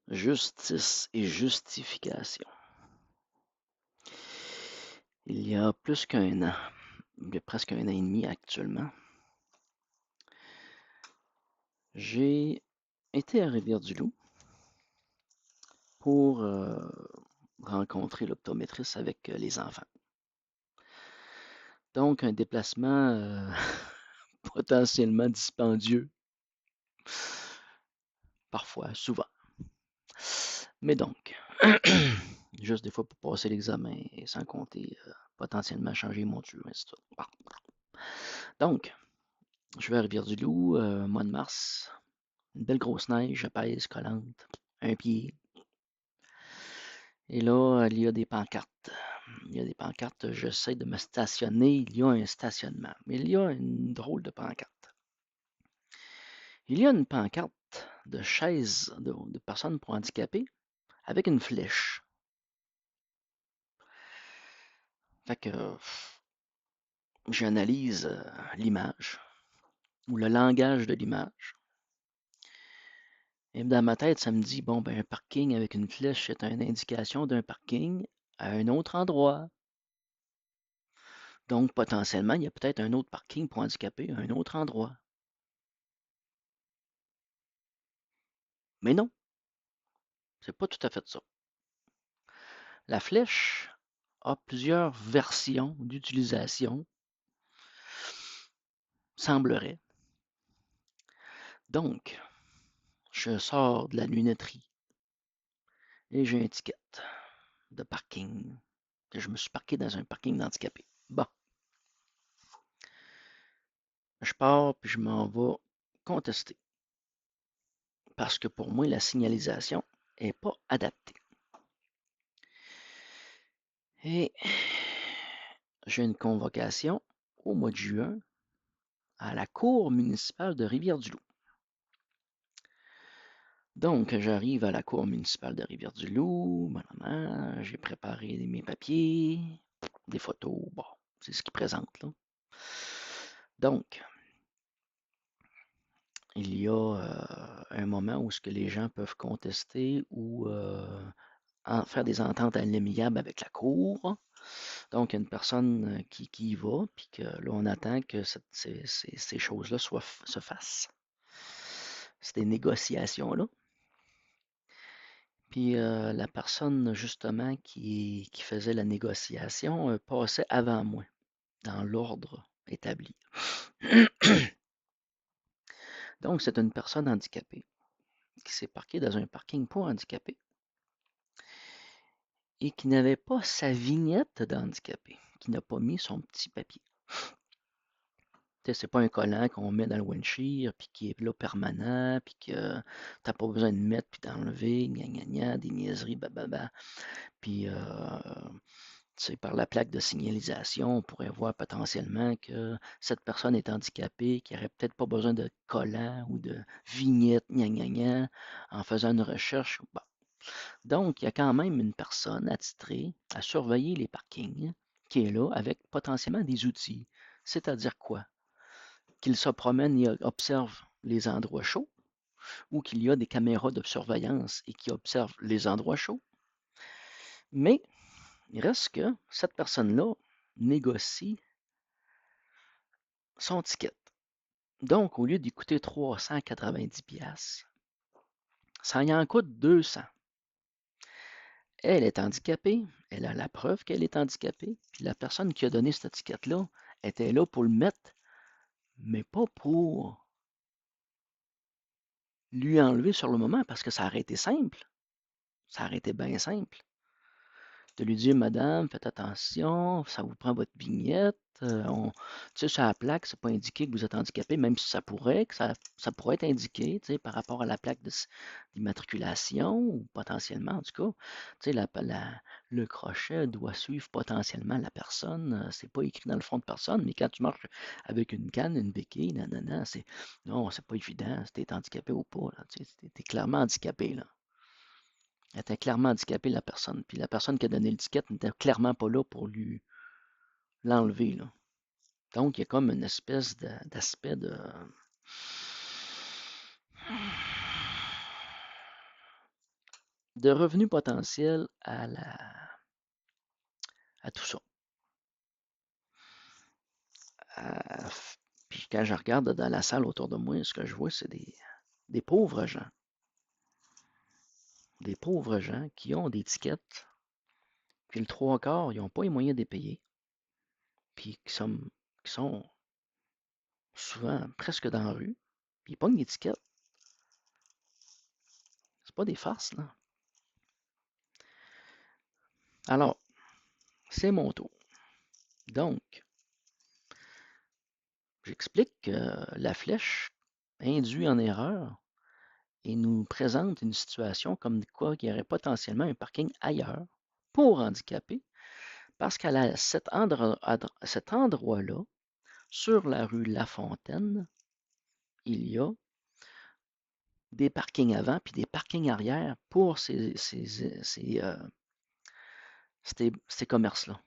Justice et justification. Il y a plus qu'1 an, il y a presque 1 an et demi actuellement, j'ai été à Rivière-du-Loup pour rencontrer l'optométriste avec les enfants. Donc, un déplacement potentiellement dispendieux, parfois, souvent. Mais donc, juste des fois pour passer l'examen et sans compter potentiellement changer mon Dieu, ainsi de suite. Bon. Donc, je vais à Rivière-du-Loup, mois de mars, une belle grosse neige, épaisse, collante, un pied. Et là, il y a des pancartes. Il y a des pancartes, j'essaie de me stationner, il y a un stationnement. Mais il y a une drôle de pancarte. Il y a une pancarte de chaise de personnes pour handicapés avec une flèche. Fait que j'analyse l'image ou le langage de l'image. Et dans ma tête, ça me dit, bon, ben, un parking avec une flèche, c'est une indication d'un parking à un autre endroit. Donc, potentiellement, il y a peut-être un autre parking pour handicapés à un autre endroit. Mais non, c'est pas tout à fait ça. La flèche a plusieurs versions d'utilisation, semblerait. Donc, je sors de la lunetterie et j'ai un ticket de parking. Je me suis parqué dans un parking d'handicapés. Bon, je pars puis je m'en vais contester. Parce que pour moi, la signalisation n'est pas adaptée. Et j'ai une convocation au mois de juin à la cour municipale de Rivière-du-Loup. Donc, j'arrive à la cour municipale de Rivière-du-Loup, j'ai préparé mes papiers, des photos, bon, c'est ce qu'ils présentent là. Donc, il y a un moment où ce que les gens peuvent contester ou faire des ententes à l'amiable avec la cour. Donc, il y a une personne qui y va, puis que là, on attend que ces choses-là se fassent. Ces négociations-là. Puis la personne, justement, qui faisait la négociation passait avant moi, dans l'ordre établi. Donc, c'est une personne handicapée qui s'est parquée dans un parking pour handicapés et qui n'avait pas sa vignette d'handicapé, qui n'a pas mis son petit papier. C'est pas un collant qu'on met dans le windshield, puis qui est là permanent, puis que t'as pas besoin de mettre, puis d'enlever, gna gna gna, des niaiseries, bababa. Puis, par la plaque de signalisation, on pourrait voir potentiellement que cette personne est handicapée, qui n'aurait peut-être pas besoin de collant ou de vignette, gna gna gna, en faisant une recherche. Bon. Donc, il y a quand même une personne attitrée à surveiller les parkings qui est là avec potentiellement des outils. C'est-à-dire quoi? Qu'il se promène et observe les endroits chauds ou qu'il y a des caméras de surveillance et qui observent les endroits chauds. Mais il reste que cette personne-là négocie son ticket. Donc, au lieu d'y coûter 390$, ça y en coûte 200. Elle est handicapée, elle a la preuve qu'elle est handicapée, puis la personne qui a donné cette étiquette-là était là pour le mettre, mais pas pour lui enlever sur le moment, parce que ça aurait été simple. Ça aurait été bien simple. De lui dire, madame, faites attention, ça vous prend votre vignette. Tu sais, sur la plaque, c'est pas indiqué que vous êtes handicapé, même si ça pourrait être indiqué, tu sais, par rapport à la plaque d'immatriculation, ou potentiellement, en tout cas. Tu sais, le crochet doit suivre potentiellement la personne. C'est pas écrit dans le front de personne, mais quand tu marches avec une canne, une béquille, non, non, c'est pas évident si t'es handicapé ou pas, là, tu sais, t'es clairement handicapé, là. Elle était clairement handicapée, la personne. Puis la personne qui a donné le ticket n'était clairement pas là pour lui l'enlever, là. Donc, il y a comme une espèce d'aspect de. de revenus potentiels à tout ça. Puis quand je regarde dans la salle autour de moi, ce que je vois, c'est des pauvres gens. Des pauvres gens qui ont des tickets, puis le trois quarts, ils n'ont pas les moyens de les payer, puis qui sont souvent presque dans la rue, puis ils pognent des tickets. C'est pas des farces, là. Alors, c'est mon tour. Donc, j'explique que la flèche induit en erreur et nous présente une situation comme quoi il y aurait potentiellement un parking ailleurs pour handicapés, parce qu'à cet endroit-là, sur la rue Lafontaine, il y a des parkings avant puis des parkings arrière pour ces commerces-là.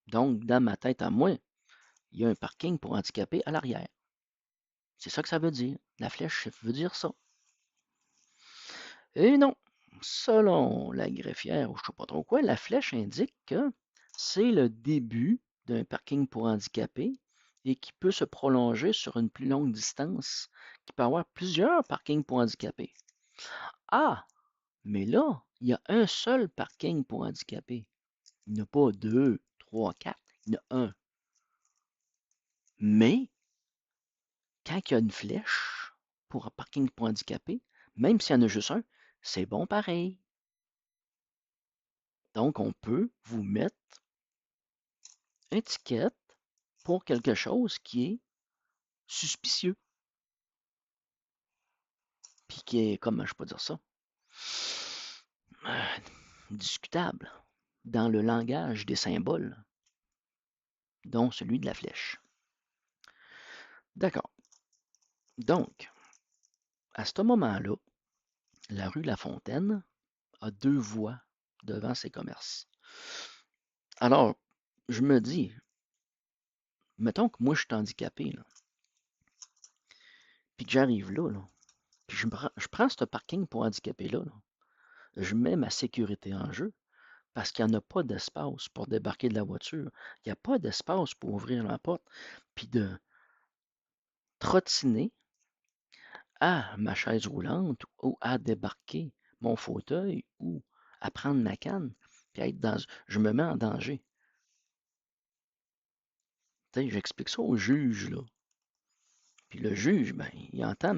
Donc, dans ma tête à moi, il y a un parking pour handicapés à l'arrière. C'est ça que ça veut dire. La flèche veut dire ça. Et non, selon la greffière ou je ne sais pas trop quoi, la flèche indique que c'est le début d'un parking pour handicapés et qui peut se prolonger sur une plus longue distance, qui peut avoir plusieurs parkings pour handicapés. Ah, mais là, il y a un seul parking pour handicapés. Il n'y en a pas deux, trois, quatre, il y en a un. Mais, quand il y a une flèche pour un parking pour handicapés, même s'il y en a juste un, c'est bon pareil. Donc, on peut vous mettre une étiquette pour quelque chose qui est suspicieux. Puis qui est, comment je peux dire ça, euh, discutable dans le langage des symboles, dont celui de la flèche. D'accord. Donc, à ce moment-là, la rue La Fontaine a deux voies devant ses commerces. Alors, je me dis, mettons que moi je suis handicapé, là, puis que j'arrive là, puis je prends ce parking pour handicapé-là, là, je mets ma sécurité en jeu parce qu'il n'y en a pas d'espace pour débarquer de la voiture. Il n'y a pas d'espace pour ouvrir la porte, puis de trottiner à ma chaise roulante ou à débarquer mon fauteuil ou à prendre ma canne, puis être dans... Je me mets en danger. J'explique ça au juge, là. Puis le juge, ben, il entend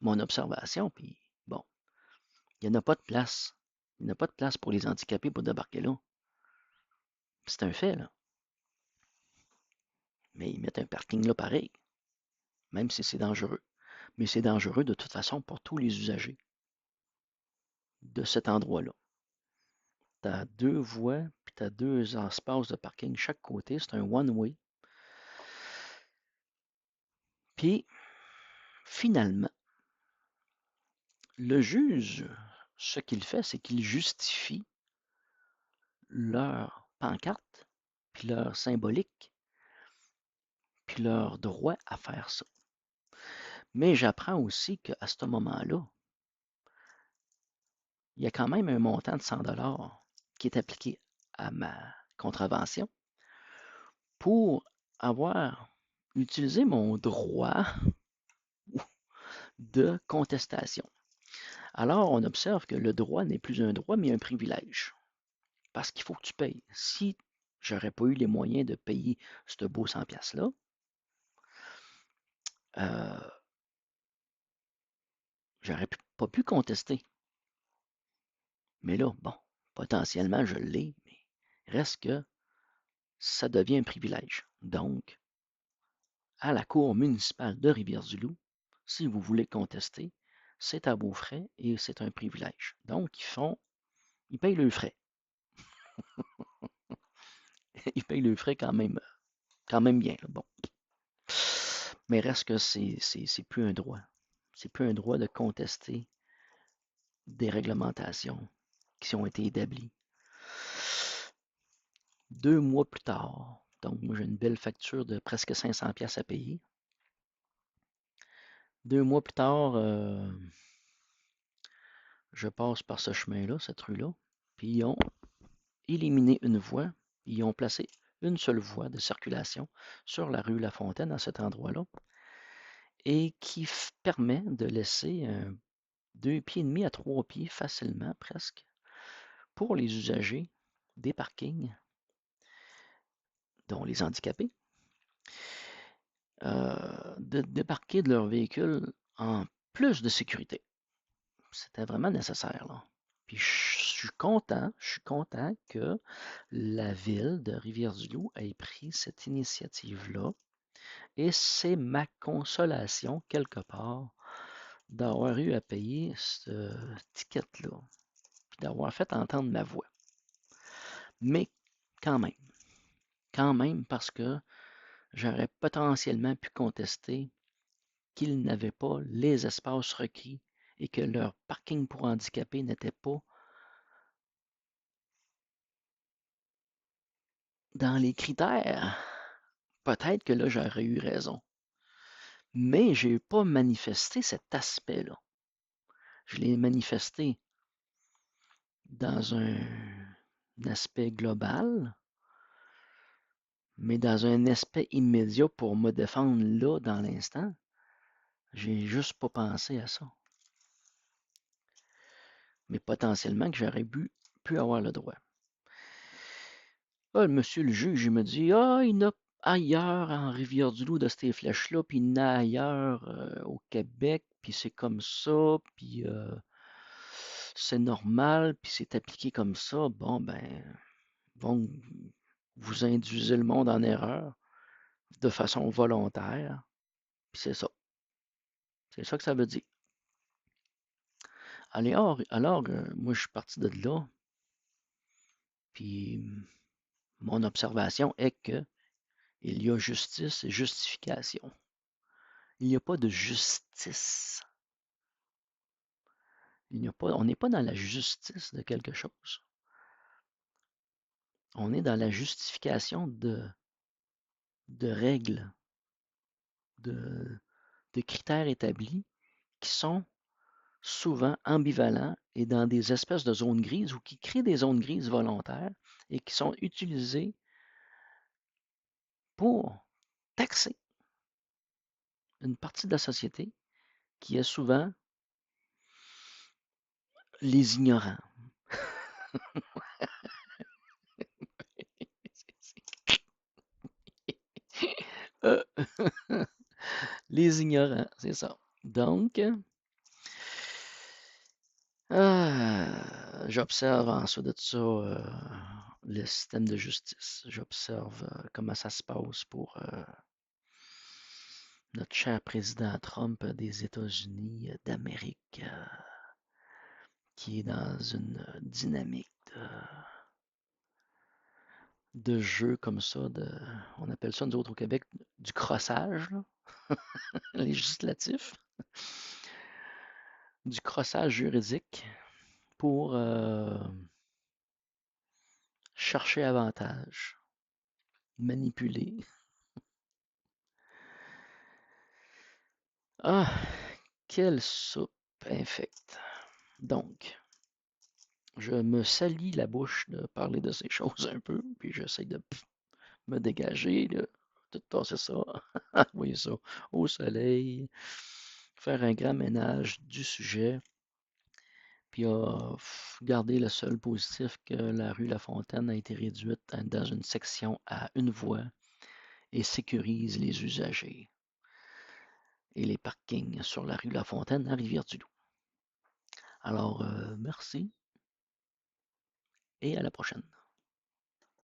mon observation, puis bon, il n'y en a pas de place. Il n'y a pas de place pour les handicapés pour débarquer là. C'est un fait, là. Mais ils mettent un parking là pareil, même si c'est dangereux. Mais c'est dangereux de toute façon pour tous les usagers de cet endroit-là. Tu as deux voies, puis tu as deux espaces de parking chaque côté. C'est un one-way. Puis, finalement, le juge, ce qu'il fait, c'est qu'il justifie leur pancarte, puis leur symbolique, puis leur droit à faire ça. Mais j'apprends aussi qu'à ce moment-là, il y a quand même un montant de 100 qui est appliqué à ma contravention pour avoir utilisé mon droit de contestation. Alors, on observe que le droit n'est plus un droit, mais un privilège. Parce qu'il faut que tu payes. Si j'aurais pas eu les moyens de payer ce beau 100$-là, j'aurais pas pu contester. Mais là, bon, potentiellement, je l'ai, mais reste que ça devient un privilège. Donc, à la Cour municipale de Rivière-du-Loup, si vous voulez contester, c'est à vos frais et c'est un privilège. Donc, ils payent le frais. Ils payent le frais quand même bien. Là. Bon. Mais reste que c'est plus un droit. C'est plus un droit de contester des réglementations qui ont été établies. 2 mois plus tard, donc moi j'ai une belle facture de presque 500$ à payer. 2 mois plus tard, je passe par ce chemin-là, cette rue-là, puis ils ont éliminé une voie, ils ont placé une seule voie de circulation sur la rue La Fontaine à cet endroit-là, et qui permet de laisser 2 pieds et demi à 3 pieds facilement, presque, pour les usagers des parkings, dont les handicapés, de débarquer de leur véhicule en plus de sécurité. C'était vraiment nécessaire, là. Puis je suis content que la ville de Rivière-du-Loup ait pris cette initiative-là. Et c'est ma consolation, quelque part, d'avoir eu à payer ce ticket-là, puis d'avoir fait entendre ma voix. Mais quand même, parce que j'aurais potentiellement pu contester qu'ils n'avaient pas les espaces requis et que leur parking pour handicapés n'était pas dans les critères. Peut-être que là, j'aurais eu raison. Mais je n'ai pas manifesté cet aspect-là. Je l'ai manifesté dans un aspect global, mais dans un aspect immédiat pour me défendre là, dans l'instant, j'ai juste pas pensé à ça. Mais potentiellement que j'aurais pu avoir le droit. Ah, monsieur le juge, il me dit, ah, il y en a ailleurs en Rivière-du-Loup de ces flèches-là, puis il y en a ailleurs au Québec, puis c'est comme ça, puis c'est normal, puis c'est appliqué comme ça. Bon, ben, bon, vous induisez le monde en erreur de façon volontaire, puis c'est ça. C'est ça que ça veut dire. Alors moi, je suis parti de là, puis mon observation est que il y a justice et justification. Il n'y a pas de justice. On n'est pas dans la justice de quelque chose. On est dans la justification de règles, de, de critères établis qui sont souvent ambivalents et dans des espèces de zones grises ou qui créent des zones grises volontaires et qui sont utilisées pour taxer une partie de la société qui est souvent les ignorants. Euh, les ignorants, c'est ça. Donc, j'observe ensuite de ça le système de justice. J'observe comment ça se passe pour notre cher président Trump des États-Unis d'Amérique, qui est dans une dynamique de jeu comme ça, on appelle ça nous autres au Québec du crossage là, législatif, du crossage juridique pour chercher avantage, manipuler. Ah, quelle soupe infecte. Donc, je me salis la bouche de parler de ces choses un peu, puis j'essaie de me dégager, de tout tasser ça, envoyer ça au soleil, faire un grand ménage du sujet, puis garder le seul positif que la rue La Fontaine a été réduite dans une section à une voie et sécurise les usagers et les parkings sur la rue La Fontaine à Rivière-du-Loup. Alors, merci et à la prochaine.